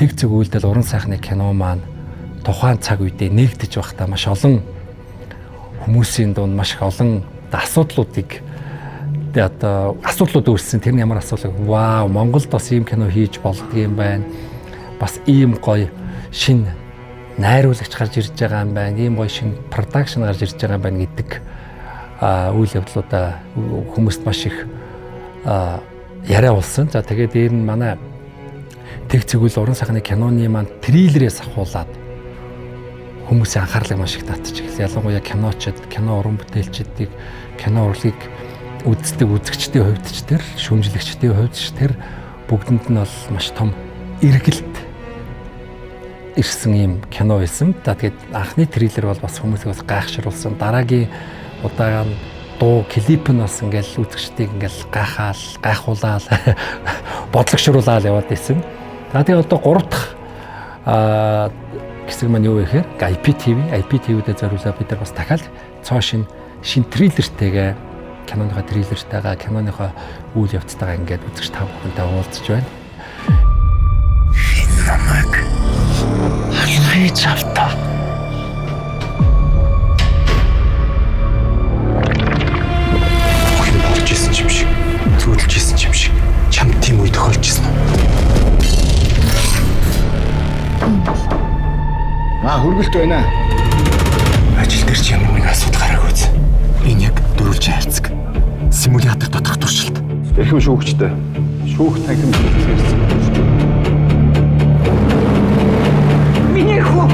тэг зэгүүлдэл уран сайхны кино маань тухайн цаг үедээ нэгдэж байхдаа маш олон хүмүүсийн дунд маш их олон асуудлууд үүссэн. Тэр нь ямар асуудал? Вау, Монголд бас ийм кино хийж болдго юм байна. Бас ийм гоё шин найруулагч гарч ирж байгаа юм байна. Ийм гоё шин продакшн гарч ирж байгаа юм байна гэдэг үйл явдлуудаа хүмүүст маш их яриа болсон. За тэгээд дээр нь манай тэг зэгүүл уран сайхны киноны маань трейлерээс ахуулаад хүмүүсийн анхаарлыг маш их татчих. Ялангуяа киночид, кино уран бүтээлчдийг, кино урлагийг үздэг үзэгчдийн хувьд ч тэр шүүмжлэгчдийн хувьд ч тэр бүгдэнд нь бол маш том эргэлт ирсэн юм кино байсан. За тэгээд анхны трейлер бол бас хүмүүсийг бас гайхшруулсан. Дараагийн удаага дуу клип нь бас ингээл үзэгчдийг ингээл гайхуулаад бодлогошруулаад яваад байсан. За тэгээд одоо 3 дахь хэсэг маань юу вэ гэхээр IPTV-д зориулаад бид нар бас дахиад цоо шин трейлертэйгээ киноныхоо трейлертайгаа киноныхоо үйл явцтайгаа ингээд үзэгч та бүхэнтэй уулзч байна. Намайг алхаж автаа. Охин борж исэн юм шиг, зүудэлж исэн юм шиг. Чамд тийм үе тохиолж исэн үү? Хөргөлт байна. Ажил дээр ч ямар нэг асуудал гараагүй үз. Энэ яг дөрвөлжин хайцаг. Симулятор доторх туршилт. Тэрхүү шүүгчтэй. Шүүх танхим хэлсэн. Миний хүн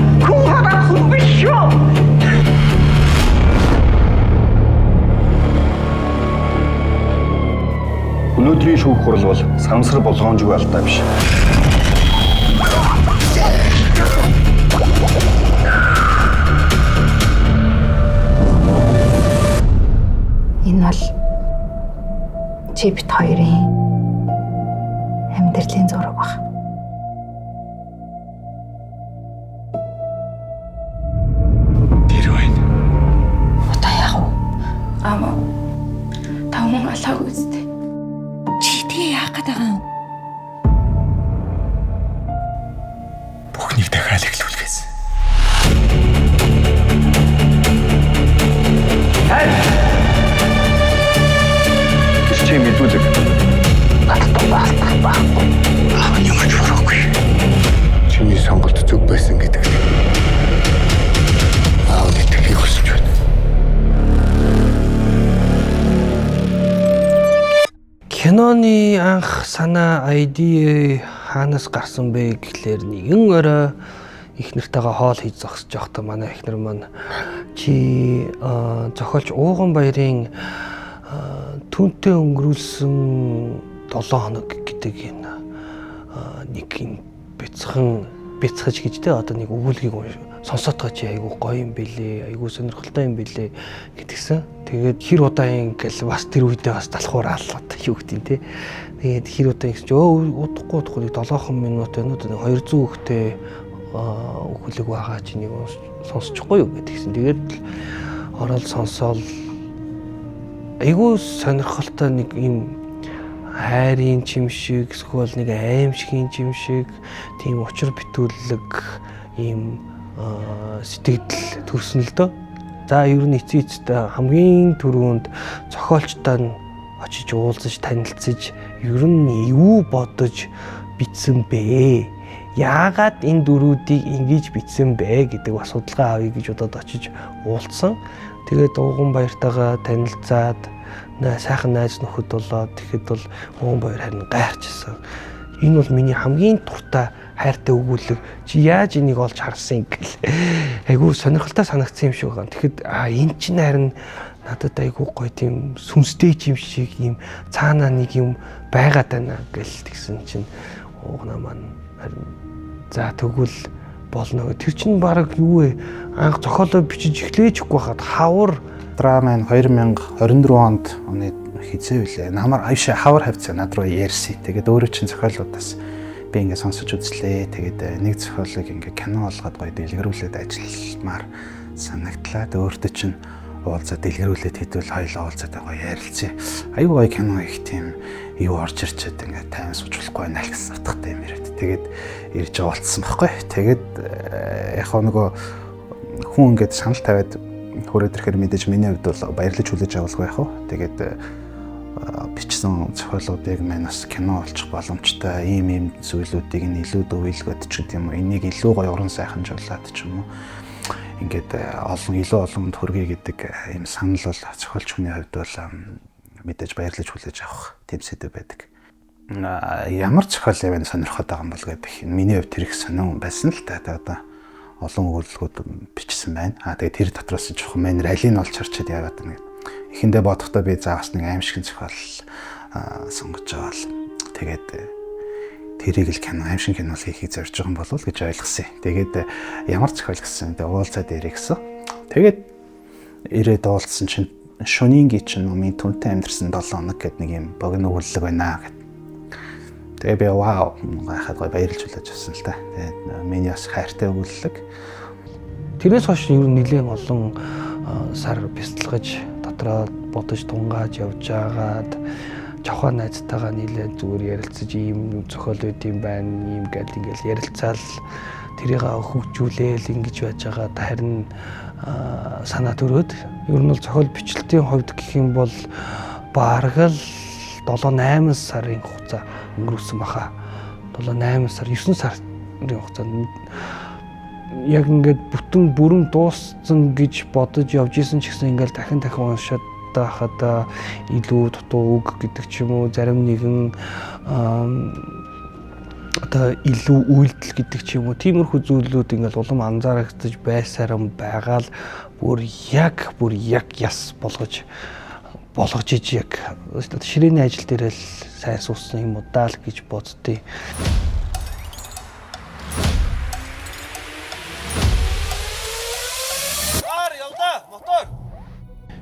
харах биш шүү. Өнөөдрийн шүүх хурал бол сансар болгоомжгүй алдаа биш. Энэ бол чи бит хоёрын амьдралын зураг баг. Тэр байна. Одоо яах вэ? Та мөн алаагүй үстэй. Чи тэгээ яах гээд байгаа юм? Бүхнийг дахиад эхлүүлгээс. Чи мэдүүлэг. Надад байхгүй. Аавны юмч болохгүй. Чиний сонголт зөв байсан гэдэг. Аавны тхийг хүсэж байна. Киноны анх санаа ID хаанаас гарсан бэ гэхлээр нэгэн орой их нартайгаа хоол хийж зогсож явахдаа манай эхнэр маань чи зохиолч Ууган Баярын түнтэй өнгөрүүлсэн 7 хоног гэдэг энэ нэг юм бяцхаж гэжтэй одоо нэг өгүүлгийг сонсоод байгаа чи айгуу гоё юм бэлээ, айгуу сонирхолтой юм бэлээ гэдгсэн. Тэгээд хэр удаан ингээл бас тэр үедээ бас талхуураалаад юу гэдэг те. Тэгээд хэр удаан гэж удахгүй 7 минут байна уу 200 хүүхтэй өгүүлэг байгаа чи нэг сонсчихгүй юу гэдгсэн. Тэгээд ороод сонсоол айгуу сонирхолтой нэг юм хайрын чим шиг эсвэл нэг аимшигын чим шиг тийм учир битүүлэг ийм сэтгэл төрсөн л дөө. За ер нь эцээцтэй хамгийн түрүүнд зохиолчтой нь очиж уулзаж танилцаж ер нь юу бодож бичсэн бэ? Яагаад энэ дөрүүдийг ингэж бичсэн бэ гэдэг асуудалгаа авъя гэж удаад очиж уулзсан. Тэгээд Ууган Баяртайгаа танилцаад сайхан найз нөхөд болоод тэгэхэд бол Ууган Баяр харин гайхажсэн. Энэ бол миний хамгийн дуртай хайртай өгүүлэг. Чи яаж энийг олж харсан гэл. Айгуу сонирхолтой санагдсан юм шиг байна. Тэгэхэд энэ чинь харин надад айгуу гоё тийм сүнстэй юм шиг юм цаанаа нэг юм байгаад байна гэл тэгсэн чинь Уугнаа маань харин за тэгвэл болно. Тэр чинь баг юу вэ? Анх зохиолоо бичиж эхлэжгүй байхад хавар драма нь 2024 онд оны хизээ үлээ. Намар Айша хавар хавцаа над руу ярьсан. Тэгээд өөрөө чинь зохиолуудаас би ингээ сонсож үзлээ. Тэгээд нэг зохиолыг ингээ кино болгоод гоё дэлгэрүүлээд ажилламаар санагдлаа. Өөртөө чинь уулзаад дэлгэрүүлээд хэдвэл хоёулаа уулзаад гоё ярилцъя. Аюу гоё кино их тийм юу орж ирчээд ингээд тайван суучлахгүй байна л гэсэн утгатай юм яриад. Тэгээд ирж уулзсан байхгүй. Тэгээд яг нөгөө хүн ингээд санал тавиад хүрээд ирэхээр мэдээж миний хувьд бол баярлаж хүлээж авалгүй яах вэ. Тэгээд бичсэн зохиолуудыг маань бас кино олчих боломжтой ийм зүйлүүдийг нь илүү дөвөлгөд ч гэдэг юм уу. Энийг илүү гоё уран сайханжуулаад ч юм уу. Ингээд илүү олонд хүргэе гэдэг ийм санал бол зохиолч хүний хувьд бол мэдээж баярлаж хүлээж авах тийм сэдв байдаг. Ямар зохиол яваа сонирхоод байгаа юм бол гэдэг миний хувьд тэрх сонирн байсан л та одоо олон өгүүлбэрүүд бичсэн байна. Тэгээд тэр дотроос жоохон манер алийг нь олж харчаад яваад байна. Эхэндээ бодохдоо би заавс нэг аимшигэн зохиол сонгож байгаа л тэгээд тэрийг л кино аимшиг кино хийхийг зорж байгаа юм болов уу гэж ойлгосон. Тэгээд ямар зохиол гэсэн тэгээд уулзаад ирэх гэсэн. Тэгээд ирээд уулзсан чинь Шонингийн чинь номын түнтэй амьдэрсэн 7 хоног гэдэг нэг юм богино өгүүлэг байна гэд. Тэгээ би вау гайхаад гоё баярлж хүлээж авсан л та. Тэгээд миний бас хайртай өгүүлэг. Тэрнээс хойш ер нь нэлээд олон сар бяцлагаж дотроо бодож тунгааж явж байгаад жавхаа найзтайгаа нийлээд зүгээр ярилцаж ийм зохиол үүд юм байна ийм гэдэг ингээл ярилцаал тэрийг хөгжүүлээл ингэж байж байгаа харин санаа төрөөд ер нь бол зохиол бичлэлтийн хувьд гэх юм бол бараг л 7-8 сарын хугацаа өнгөрүүлсэн баха. 7-8 сар 9 сарын хугацаанд яг ингээд бүрэн дууссан гэж бодож явж исэн ч гэсэн ингээл дахин уншаад байхад илүү дутуу үг гэдэг ч юм уу зарим нэгэн одоо илүү үйлдэл гэдэг ч юм уу тиймэрхүү зүйлүүд ингээл улам анзаарагдаж байсаран байгаа л бүр яг яс болгож иж яг ширээний ажил дээр л сайн суусан юм уу даа л гэж боддتي.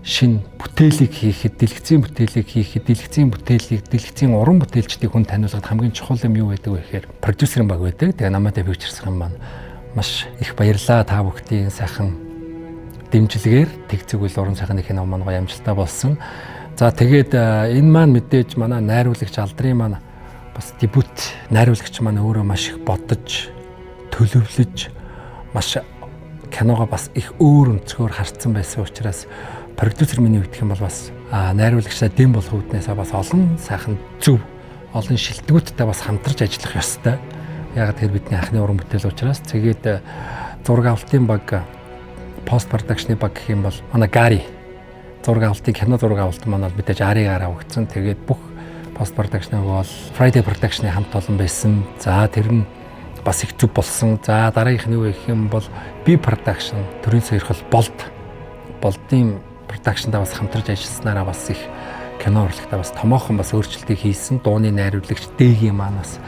Шин бүтээлийг хийхэд, дэлгэцийн бүтээлийг хийхэд, дэлгэцийн уран бүтээлчдийг хүн таниулахад хамгийн чухал юм юу гэдэг вэ гэхээр продюсерын баг байдаг. Тэгээ намайг пикчерсгэн маань маш их баярлаа та бүхдийн сайхан дэмжлэгээр тэгцэгүүл уран сайхны кино маань гоё амжилттай болсон. За тэгээд энэ маань мэдээж манай найруулагч Алдрын маань бас дебют найруулагч маань өөрөө маш их бодож, төлөвлөж маш киногоо бас их өөр өнцгөр харцсан байсан учраас продюсер миний гэх юм бол бас найруулагчдаа дэм болох үүднээсээ бас олон сайхан зөв олон шилдэгүүдтэй бас хамтарч ажиллах ёстой. Яг тэр бидний анхны уран бүтээл учраас тэгээд зураг авалтын баг пост продакшны баг гэх юм бол манай Гари зураг авалтын кино зураг авалт маань мэдээж Аригаар авагдсан. Тэгээд бүх пост продакшныг бол Friday Production-ы хамт олон байсан. За тэр нь бас их зөв болсон. За дараагийнх нь юу гэх юм бол B Production төрийн сойрхол болдын продакшнда бас хамтарч ажилласнараа бас их кино урлагтаа бас томоохон бас өөрчлөлтийг хийсэн. Дууны найруулагч Дэгийн маань бас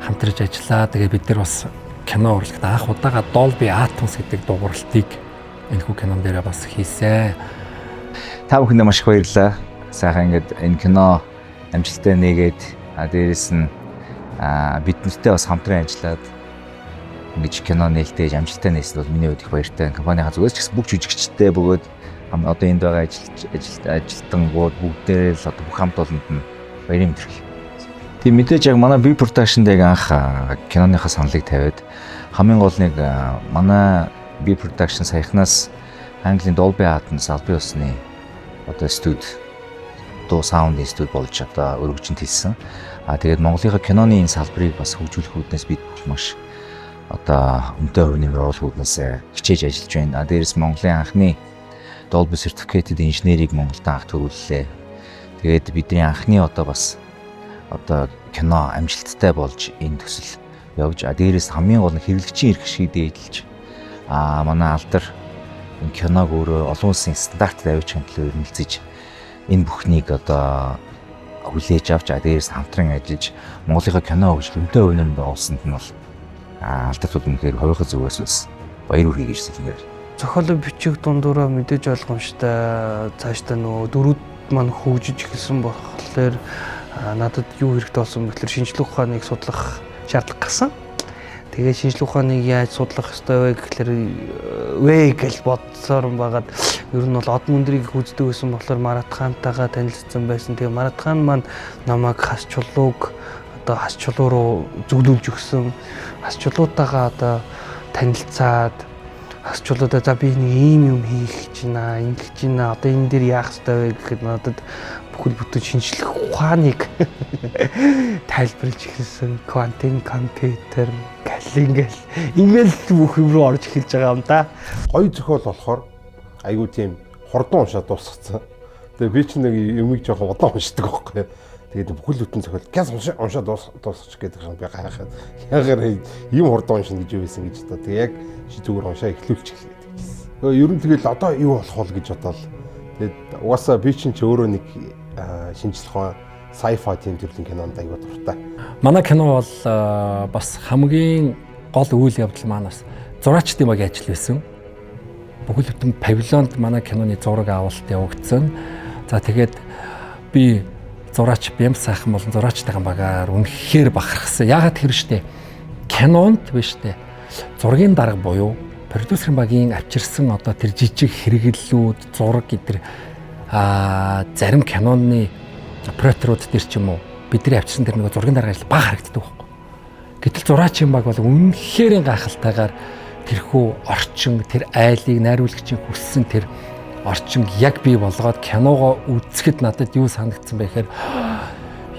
хамтарч ажиллаа. Тэгээ бид нар бас кино урлагт анх удаага Dolby Atmos гэдэг дууралтыг энэхүү кинон дээр бас хийсэн. Та бүхэндээ маш их баярлалаа. Сайхан ингээд энэ кино амжилттай нээгээд дээрэс нь биднэртэй бас хамтран ажиллаад ингэж кино нээлттэй амжилттай нээсэн бол миний хувьд их баяртай. Компанийн зүгээс ч гэсэн бүх жүжигчтэй бөгөөд одоо энд байгаа ажилтангууд бүгдээрээ л одоо бүх хамт олонд нь баярын мэдрэл. Тийм мэдээж яг манай B Production дээр анх киноныхаа саналыг тавиад хамгийн гол нэг манай B Production саяхнаас Английн Dolby Atmos албан ёсны одоо студи дуу саундын студи болж одоо өргөжинд хийсэн. Тэгээд Монголынхаа киноны энэ салбарыг бас хөгжүүлэх үүднээс бид маш одоо өндөр хувийн оруулах үүднээс хичээж ажиллаж байна. Дээрээс Монголын анхны Dolby Certificated инженерийг Монголд анх төрүүллээ. Тэгээд бидний анхны одоо бас одоо кино амжилттай болж энэ төсөл явж дээрээс хамгийн гол нь хэрэглэгчийн эрх шиг дээдлж манай алдар энэ киног өөрөө олон улсын стандартад авчирхын төлөө өрнөлцөж энэ бүхнийг одоо хүлээж авч дээрээс хамтран ажиллаж Монголынхаа кино хөгжлөнтэй өвнөнд оолсонд нь бол алдарт үнэхээр хувийнхаа зүгээс бас баяр хүргэе гэж хэлмээр. Зохиолоо бичих дундуура мэдээж ойлгомжтой цаашдаа нөгөө дөрүүд маань хөгжиж эхэлсэн болохоор надад юу хэрэгтэй болсон бэ гэхээр шинжлэх ухааныг судлах шаардлага гарсан. Тэгээд шинжлэх ухааныг яаж судлах ёстой вэ гэхээр гэж бодсоор байгаад Ер нь бол од мөндрийг үздэг байсан болохоор Марат хаантайгаа танилцсан байсан. Тэгээ Марат хаан маань намайг хас чулууг одоо хас чулуу руу зөвлүүлж өгсөн. Хас чулуутайгаа одоо танилцаад хас чулуудаа за би нэг ийм юм хийх гэж байна, ингэж байна. Одоо энэ дээр яах ёстой вэ гэхэд надад бүхэл бүтэн шинжлэх ухааныг тайлбарлаж эхэлсэн. Квантын компьютер ингээл бүх юм руу орж эхэлж байгаа юм да. Гоё зохиол болохоор айгуу тийм хурдан уншаад дуусгацсан. Тэгээ би ч нэг юмыг жоохон удаан уншдаг байхгүй. Тэгээд бүхэл бүтэн зохиол газ уншаад дуусгачих гэдэг юм би гайхаад. Яагаад юм хурдан уншина гэж юу байсан гэж одоо тэгээ яг зүгээр уншаа эхлүүлчих гэдэг гэсэн. Ер нь тэгэл одоо юу болох вэ гэж бодоод тэгээд угаасаа би ч өөрөө нэг шинжлэх ухаан sci-fi тийм төрлийн кинонд айгуу дуртай. Манай кино бол бас хамгийн гол үйл явдал манаас зураачдын багийн ажил байсан. Бүхэл бүтэн павильонд манай киноны зураг авалт явагдсан. За тэгээд би зураач Бям сайхан болон зураачтайгаа багаар үнэхээр бахархсан. Яагаад тэр штэ кинонд биш штэ зургийн дарга буюу продюсерын багийн авчирсан одоо тэр жижиг хэрэглэлүүд зураг гэдэр зарим киноны операторууд тэр ч юм уу бидний авчирсан тэр нэг зургийн дарга ажил бага харагддаг байхгүй. Гэтэл зураачийн баг бол үнэхээр гайхалтайгаар тэрхүү орчин, тэр айлыг найруулагчийн хүссэн тэр орчин яг бий болгоод киногоо үзэхэд надад юу санагдсан бэ гэхээр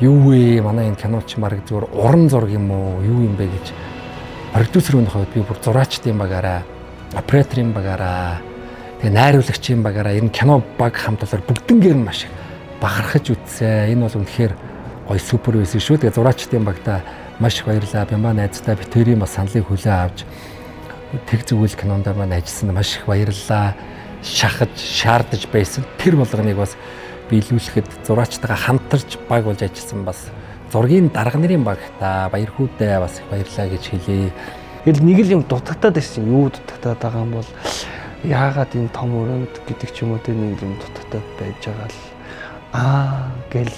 юу вэ манай энэ кино ч марг зүгээр уран зураг юм уу юу юм бэ гэж продюсерийн хувьд би бүр зураачдын багаараа операторын багаараа тэгээ найруулагчийн багаараа энэ кино баг хамт болоор бүгднгээр нь маш их бахархаж үзсэн. Энэ бол үнэхээр гоё супер байсан шүү. Тэгээ зураачдын багтаа маш их баярлалаа. Би маань найзтай битэрийн бас саналыг хүлээн авч тэг зүгэл кинонд маань ажилласан маш их баярлалаа. Шахаж, шаардаж байсан. Тэр болгоныг бас биелүүлэхэд зураачтайгаа хамтарч баг болж ажилласан бас зургийн дарга нарын багтаа баяр хүүдээ бас их баярлалаа гэж хэлье. Тэгэл нэг л юм дутагтаад байсан. Юу дутагтаад байгаа юм бол яагаад энэ том өрөөнд гэдэг ч юм уу тэр нэг юм дутагтаад байж байгаа л гэл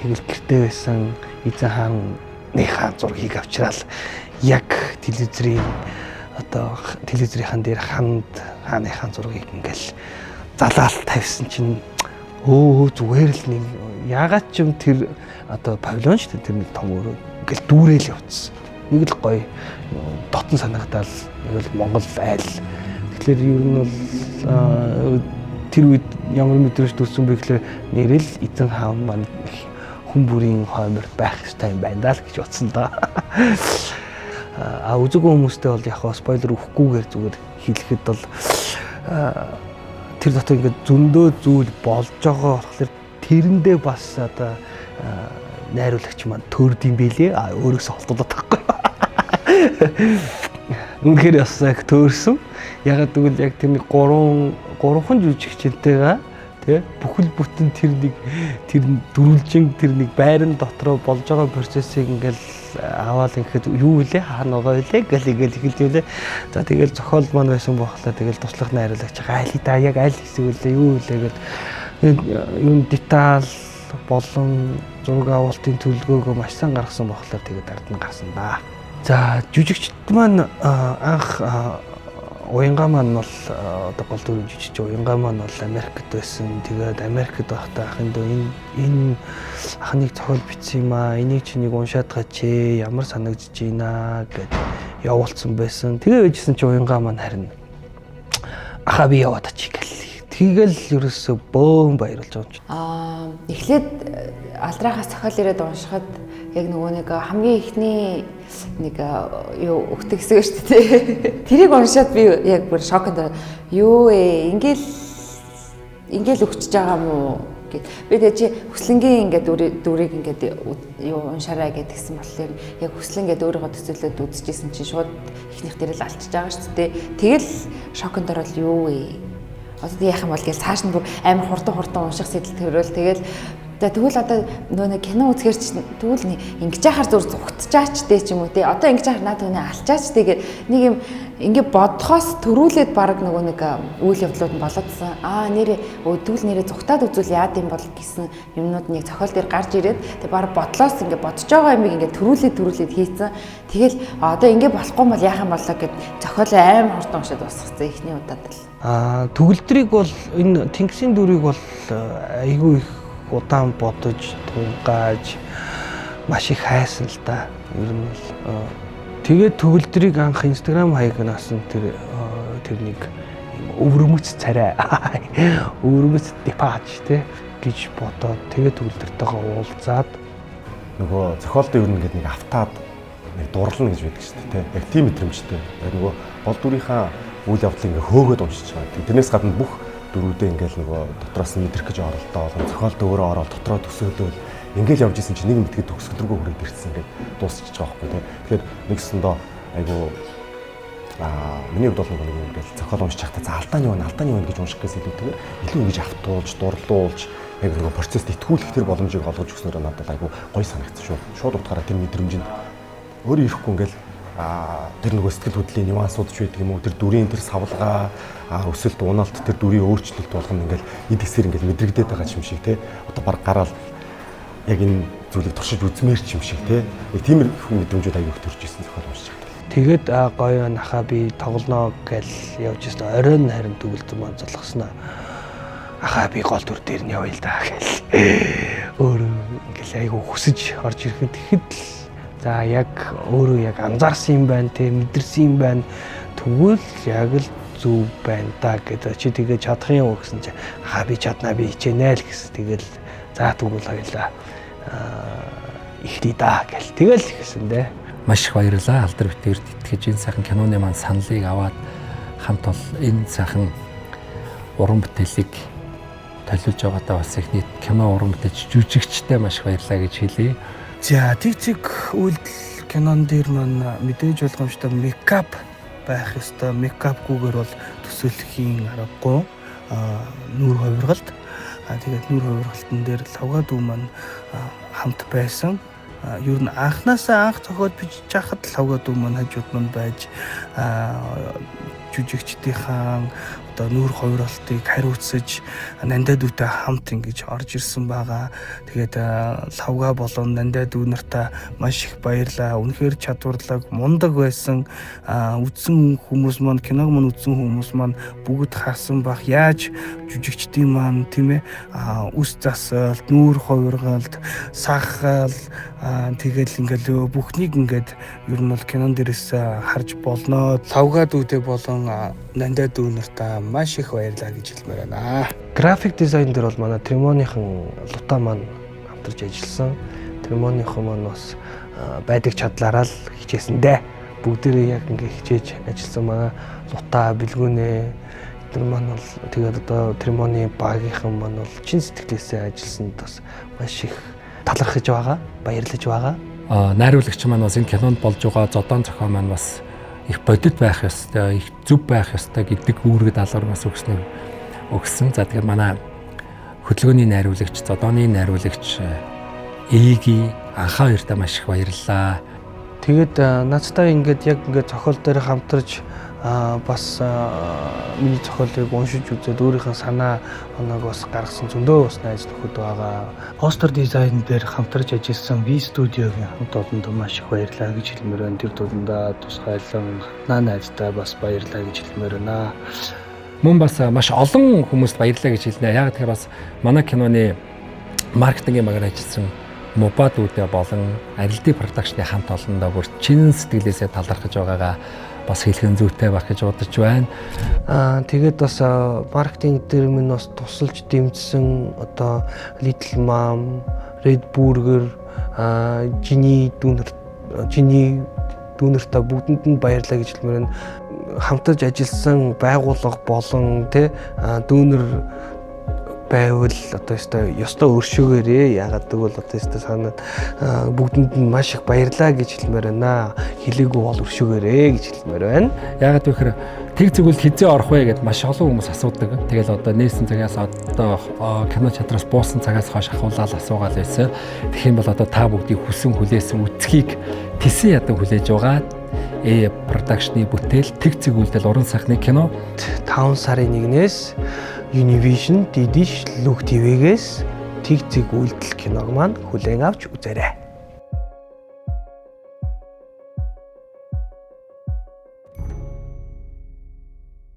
тэгэл гэртээ байсан эзэн хааны зургийг авчраал яг телевизрийн одоо телевизрийн дээр хааныхаа зургийг ингээл залаал тавьсан чинь зүгээр л нэг ягаад ч юм тэр одоо павильон шүү дээ тэр нэг том өрөө ингээл дүүрэл явцсан. Нэг л гоё дотн санагдаал нэг л Монгол айл. Тэгэхээр ер нь бол тэр үед ямар мэдрэмж төрсөн бэ гэхээр нэрэл эзэн хаан маань хүн бүрийн хоймор байх ёстой юм байна даа л гэж бодсон да. Үзэггүй хүмүүстэй бол яг спойлер өгөхгүйгээр зүгээр хэлэхэд бол тэр дотор ингээд зөндөө зүйл болж байгаа болохоор тэрэндээ бас одоо найруулагч маань төрд юм бэлээ. Өөрөөсөө холдуулаад тахгүй. Үнэхээр бас яг төрсөн. Ягаад гэвэл яг тэрний гурван жүжигчэнтэйгээ тий бүхэл бүтэн тэр дөрвөлжин тэр нэг байран дотроо болж байгаа процессыг ингээл аваад ингээд юу вэ хаана байгаа вэ гэл эхэлж байлаа. За тэгэл зохиол маань байсан бохлоо тэгэл туслах найруулагч айль да яг аль хэсэг үлээ юу вэ гэд юм деталь болон зураг авалтын төлөвлөгөөгөө маш сайн гаргасан бохлоо тэгээд ард нь гарсан да. За жүжигчд маань анх уянгаа маань бол одоо гол дүрийн жүжигч уянгаа маань бол Америкт байсан. Тэгээд Америкт байхдаа ахын дөө энэ ахныг зохиол бичсэн юм аа. Энийг чи нэг уншаад гаач ямар санагдаж байна гэд явуулсан байсан. Тэгээ байжсэн чи уянгаа маань харин ахаа би яваад очие гэл. Тэгэл ерөөсөө бөөн баярлж байгаа юм чи. Эхлээд алдрахаас зохиол ирээд уншихад яг нөгөө нэг хамгийн ихний нэг юу өгдөг хэсэг шүү дээ. Тэрийг уншаад би яг бүр шокнд юу ингээл өгчөж байгаа юм уу гэд. Би тэгээ чи хүслэнгийн ингээд дүрийг ингээд юу уншаарай гэдгсэн болохоор яг хүслэн ингээд өөрийнхөө төсөөлөд үзчихсэн чинь шууд ихнийх дээр л алдчихж байгаа шүү дээ. Тэгэл шокнд орол юу вэ? Одоо яах юм бол гэж цааш нь бүр амар хурдан унших сэтэл төрөөл тэгэл За тэгвэл одоо нөгөө кино үзэхэр ч тэгвэл ингэж яхаар зур зүгтчаач дээ ч юм уу тий. Одоо ингэж яхаар наад түүний алчаач тэгээд нэг юм ингээ бодхоос төрүүлээд баг нөгөө нэг үйл явдлууд нь болоодсан. Нэрээ тэгвэл нэрээ зүгтаад үзвэл яад юм бол гэсэн юмнууд нэг зохиол дээр гарч ирээд тэг баг бодлоос ингээ бодож байгаа юмыг ингээ төрүүлээд хийцэн. Тэгэл одоо ингээ болохгүй бол яах юм болоо гэд зохиолоо аим хурдан уншаад дуусгацсан ихний удаад л. Төгөлдрийг бол энэ тэнгисийн дүрийг бол айгүй их удаан бодож тунгааж маш их хайсан л да. Ер нь бол тэгээд төгөлдрийг анх Instagram хаягнаас нь тэр нэг өвөрмөц царай өвөрмөц депаж гэж бодоод тэгээд төгөлдөртэйгээ уулзаад нөгөө зохиолдоо ер нь ингээд нэг автаад нэг дурлна гэж байдаг шүү дээ. Яг тийм мэдрэмжтэй. Нөгөө гол дүрийнхаа үйл явдлыг ингээ хөөгөөд уншиж байгаа. Тэрнээс гадна бүх дөрүүдээ ингээл нөгөө дотроос нь мэдрэх гэж оролдоо олон зохиолд өөрөө ороод дотроо төсөөлөл ингээл явж исэн чинь нэг мэдгээд төгсгөлргөө хүрээд ирсэн ингээд дуусчихж байгаа байхгүй тийм. Тэгэхээр нэгсэндээ айгу миний хувьд бол нэг ингээл зохиол уншиж байхдаа за алдааны байна гэж унших гэсэн илүүтэйгээр илүү ингэж автуулж, дурлуулж яг нөгөө процесст итгүүлэх тэр боломжийг олгож өгснөөр надад айгу гоё санагдсан шүү. Шууд утгаараа тэр мэдрэмжинд өөрөө ирэхгүй ингээл тэр нөгөө сэтгэл хөдлөлийн нюансууд ч байдаг юм уу, тэр дүрийн тэр савлгаа өсөлт унаалт тэр дүрийн өөрчлөлт болгоно ингээл эд хэсгэр ингээл мэдрэгдээд байгаа юм шиг те. Одоо баг гараал яг энэ зүйлийг туршиж үзмээр ч юм шиг те. Яг тийм мэдрэмжүүд аяг их төрж ирсэн зохиол уншиж байгаа. Тэгээд гоё нахаа би тоглоно гэж явж ирсэн. Оройн харин төгөлдөр маань залгаснаа. Ахаа би гол дүр дээр нь явъя л да гэл. Өөрөө ингээл айгу хүсэж орж ирэхэд тэгэхэд л за яг өөрөө яг анзаарсан юм байна те, мэдэрсэн юм байна. Тэгвэл яг л зөв байна да гэдэг чи тэгээ чадах юм уу гэсэн чи би чаднаа би хичээнэ л гэсэн. Тэгэл за тэгвэл хоёлаа ихтэй да гэл. Тэгэл гэсэн дээ. Маш их баярлалаа. Алдар битгэрд итгэж энэ сайхан киноны маань саналыг аваад хамт бол энэ сайхан уран бүтээлийг төлөвлөж байгаадаа бас их нийт кино уран бүтээлч жүжигчтэй маш их баярлалаа гэж хэлье. За тэг үйлдэл кинон дээр маань мэдээж болгоомжтой мейкап байх ёстой. Мейкапгүйгээр бол төсөөлөхийн аргагүй. Нүүр хувиргалт. Тэгээд нүүр хувиргалтын дээр лавга дүү маань хамт байсан. Ер нь анхнаасаа анх зохиол бичиж байхад лавга дүү маань хажууд маань байж жүжигчдийн одоо нүүр хувиргалтыг хариуцаж нандаа дүүтэй хамт ингэж орж ирсэн байгаа. Тэгээд лавга болон нандаа дүү нартаа маш их баярлаа. Үнэхээр чадварлаг, мундаг байсан. Үзсэн хүмүүс маань, киног маань үзсэн хүмүүс маань бүгд харсан бах. Яаж жүжигчдийн маань тийм ээ үс засалт, нүүр хувиргалт, сахал тэгэл ингээл бүхнийг ингээд ер нь бол кинон дээрээс харж болно. Лавга дүүтэй болон нандаа дүү нартаа маш их баярлалаа гэж хэлмээр байна. График дизайн дээр бол манай Тремоныхан Лута маань хамтарч ажилласан. Тремоныхан маань бас байдаг чадлаараа л хичээсэндээ бүгдээрээ яг ингээ хичээж ажилласан манай Лута бэлгүүнээ тэр маань бол тэгээд одоо Тремоны багийнхан маань бол чин сэтгэлээсээ ажилласанд бас маш их талархаж байгаа, баярлаж байгаа. Найруулагч маань бас энэ кинонд болж байгаа зодон зохион маань бас их бодит байх ёстой, их зөв байх ёстой гэдэг үүрэг даалгавар бас өгсөн. За тэгэхээр манай хөтөлбөрийн найруулагч, зодооны найруулагч Эги анхаа хоёртаа маш их баярлалаа. Тэгээд надтай ингээд яг ингээд зохиол дээр хамтарч бас миний зохиолыг уншиж үзээд өөрийнхөө санаа оноог бас гаргасан зөндөө бас найз нөхөд байгаа. Постэр дизайн дээр хамтарч ажилласан V Studio-гийн хамт олонд маш их баярлалаа гэж хэлмээр байна. Тэр дундаа тусгайлан найзтай бас баярлалаа гэж хэлмээр байна. Мөн бас маш олон хүмүүст баярлалаа гэж хэлнэ. Яг тэгэхээр бас манай киноны маркетингийн багаар ажилласан Мобад үүдээ болон Арилди продакшны хамт олондоо бүр чин сэтгэлээсээ талархаж байгаагаа бас хэлхэн зүйтэй байх гэж бодож байна. Тэгээд бас маркетинг дээр минь бас тусалж дэмжсэн одоо Little Mom, Red Burger, Жини дүүнэртээ бүгдэнд нь баярлалаа гэж хэлмээр байна. Хамтарч ажилласан байгууллага болон дүүнэр байвал одоо ёстой өршөөгөөрэй. Ягаад гэвэл одоо санаад бүгдэнд нь маш их баярлаа гэж хэлмээр байна. Хэлээгүй бол өршөөгөөрэй гэж хэлмээр байна. Ягаад гэвэл тэг зүгэл хизээ орох вэ гэд маш олон хүмүүс асуудаг. Тэгэл одоо нээсэн цагаас одоо кино чадраас буусан цагаас хойш ахуулаад асуугаад байсан. Тэгэх юм бол одоо та бүгдийг хүсэн хүлээсэн үцгийг тэсэн ядан хүлээж байгаа. Production-ы бүтээл тэг зүгүүлдэл уран сайхны кино 5 сарын 1-ээс Univision Didish Look TV-гээс тэг зүг үйлдэл киног маань хүлээн авч үзээрэй.